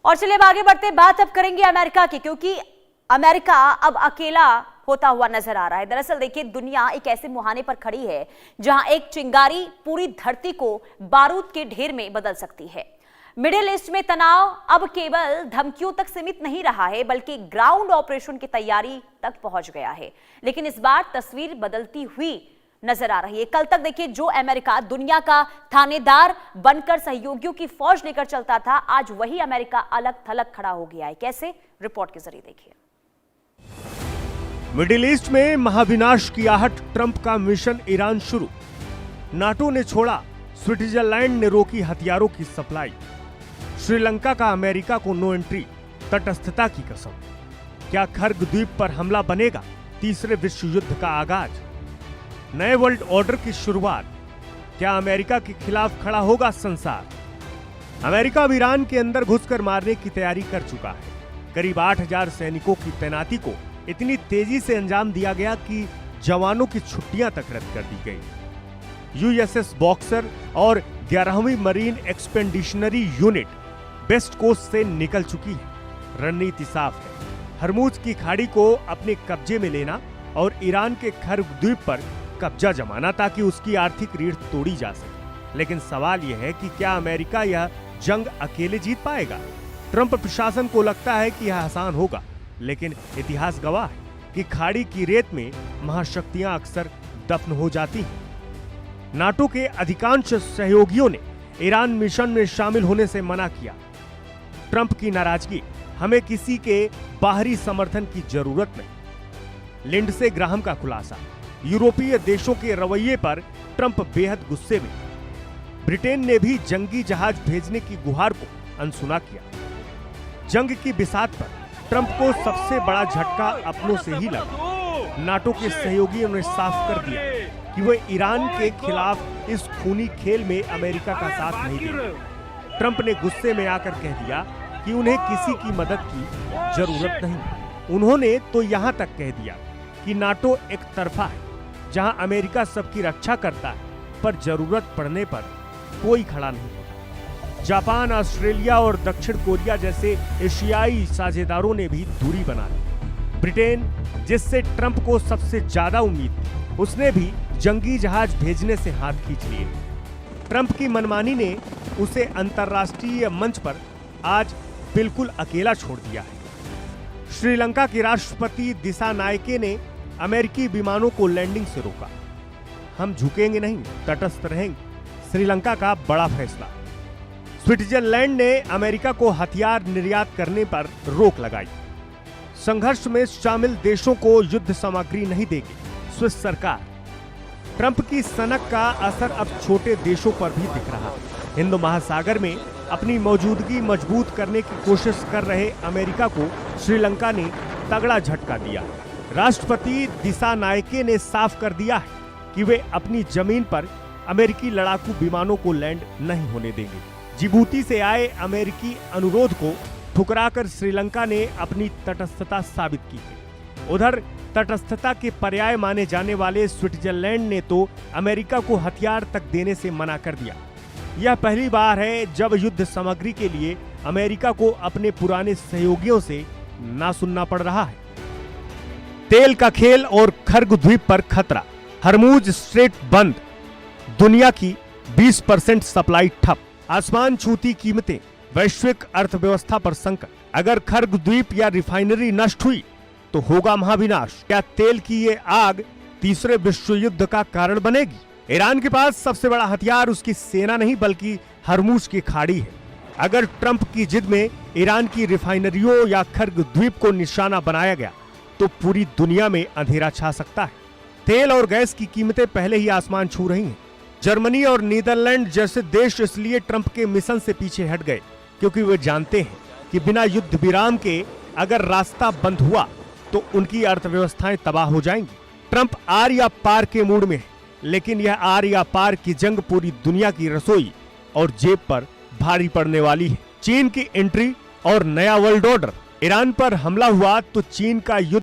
और चलिए अब आगे बढ़ते, बात अब करेंगे अमेरिका की, क्योंकि अमेरिका अब अकेला होता हुआ नजर आ रहा है। दरअसल देखिए, दुनिया एक ऐसे मुहाने पर खड़ी है जहां एक चिंगारी पूरी धरती को बारूद के ढेर में बदल सकती है। मिडिल ईस्ट में तनाव अब केवल धमकियों तक सीमित नहीं रहा है, बल्कि ग्राउंड ऑपरेशन की तैयारी तक पहुंच गया है। लेकिन इस बार तस्वीर बदलती हुई नजर आ रही है। कल तक देखिए, जो अमेरिका दुनिया का थानेदार बनकर सहयोगियों की फौज लेकर चलता था, आज वही अमेरिका अलग थलग खड़ा हो गया है। कैसे? रिपोर्ट के जरिए देखिए। मिडिल ईस्ट में महाविनाश की आहट, ट्रंप का मिशन ईरान शुरू, नाटो ने छोड़ा, स्विट्जरलैंड ने रोकी हथियारों की सप्लाई, श्रीलंका का अमेरिका को नो एंट्री, तटस्थता की कसम, क्या खर्ग द्वीप पर हमला बनेगा, तीसरे विश्व युद्ध का आगाज, नए वर्ल्ड ऑर्डर की शुरुआत, क्या अमेरिका के खिलाफ खड़ा होगा संसार। अमेरिका अब ईरान के अंदर घुसकर मारने की तैयारी कर चुका है। करीब 8000 सैनिकों की तैनाती को इतनी तेजी से अंजाम दिया गया कि जवानों की छुट्टियां तक रद्द कर दी गई। यूएसएस बॉक्सर और 11वीं marine expeditionary unit west coast से निकल चुकी है। रणनीति साफ है, हरमुज की खाड़ी को अपने कब्जे में लेना और ईरान के खर्ग द्वीप पर कब्जा जमाना, ताकि उसकी आर्थिक रीढ़ तोड़ी जा सके। लेकिन सवाल यह है कि क्या अमेरिका यह जंग अकेले जीत पाएगा? ट्रंप प्रशासन को लगता है कि यह आसान होगा, लेकिन इतिहास गवाह है कि खाड़ी की रेत में महाशक्तियां अक्सर दफन हो जाती हैं। नाटो के अधिकांश सहयोगियों ने ईरान मिशन में शामिल होने से मना किया। ट्रंप की नाराजगी, हमें किसी के बाहरी समर्थन की जरूरत नहीं। लिंडसे ग्राहम का खुलासा, यूरोपीय देशों के रवैये पर ट्रंप बेहद गुस्से में। ब्रिटेन ने भी जंगी जहाज भेजने की गुहार को अनसुना किया। जंग की बिसात पर ट्रंप को सबसे बड़ा झटका अपनों से ही लगा। नाटो के सहयोगियों ने साफ कर दिया कि वे ईरान के खिलाफ इस खूनी खेल में अमेरिका का साथ नहीं देंगे। ट्रंप ने गुस्से में आकर कह दिया कि उन्हें किसी की मदद की जरूरत नहीं। उन्होंने तो यहां तक कह दिया कि नाटो एक तरफा है, जहां अमेरिका सबकी रक्षा करता है, पर जरूरत पड़ने पर कोई खड़ा नहीं होता। जापान, ऑस्ट्रेलिया और दक्षिण कोरिया जैसे एशियाई साझेदारों ने भी दूरी बना ली। ब्रिटेन, जिससे ट्रंप को सबसे ज्यादा उम्मीद थी, उसने भी जंगी जहाज भेजने से हाथ खींच लिए। ट्रंप की मनमानी ने उसे अंतर्राष्ट्रीय मंच पर आज बिल्कुल अकेला छोड़ दिया है। श्रीलंका के राष्ट्रपति दिसानायके ने अमेरिकी विमानों को लैंडिंग से रोका। हम झुकेंगे नहीं, तटस्थ रहेंगे, श्रीलंका का बड़ा फैसला। स्विट्जरलैंड ने अमेरिका को हथियार निर्यात करने पर रोक लगाई। संघर्ष में शामिल देशों को युद्ध सामग्री नहीं देगी स्विस सरकार। ट्रंप की सनक का असर अब छोटे देशों पर भी दिख रहा है। हिंद महासागर में अपनी मौजूदगी मजबूत करने की कोशिश कर रहे अमेरिका को श्रीलंका ने तगड़ा झटका दिया। राष्ट्रपति दिसानायके ने साफ कर दिया है कि वे अपनी जमीन पर अमेरिकी लड़ाकू विमानों को लैंड नहीं होने देंगे। जिबूती से आए अमेरिकी अनुरोध को ठुकराकर श्रीलंका ने अपनी तटस्थता साबित की है। उधर तटस्थता के पर्याय माने जाने वाले स्विट्जरलैंड ने तो अमेरिका को हथियार तक देने से मना कर दिया। यह पहली बार है जब युद्ध सामग्री के लिए अमेरिका को अपने पुराने सहयोगियों से ना सुनना पड़ रहा है। तेल का खेल और खर्ग द्वीप पर खतरा, हरमुज स्ट्रेट बंद, दुनिया की 20% सप्लाई ठप, आसमान छूती कीमतें, वैश्विक अर्थव्यवस्था पर संकट। अगर खर्ग द्वीप या रिफाइनरी नष्ट हुई तो होगा महाविनाश। क्या तेल की ये आग तीसरे विश्व युद्ध का कारण बनेगी? ईरान के पास सबसे बड़ा हथियार उसकी सेना नहीं, बल्कि हरमुज की खाड़ी है। अगर ट्रंप की जिद में ईरान की रिफाइनरियों या खर्ग द्वीप को निशाना बनाया गया तो पूरी दुनिया में अंधेरा छा सकता है। तेल और गैस की कीमतें पहले ही आसमान छू रही हैं। जर्मनी और नीदरलैंड जैसे देश इसलिए ट्रंप के मिशन से पीछे हट गए क्योंकि वे जानते हैं कि बिना युद्ध विराम के अगर रास्ता बंद हुआ तो उनकी अर्थव्यवस्थाएं तबाह हो जाएंगी। ट्रंप आर या पार के मूड में है, लेकिन यह आर या पार की जंग पूरी दुनिया की रसोई और जेब पर भारी पड़ने वाली है। चीन की एंट्री और नया वर्ल्ड ऑर्डर, ईरान पर हमला हुआ तो चीन का युद्ध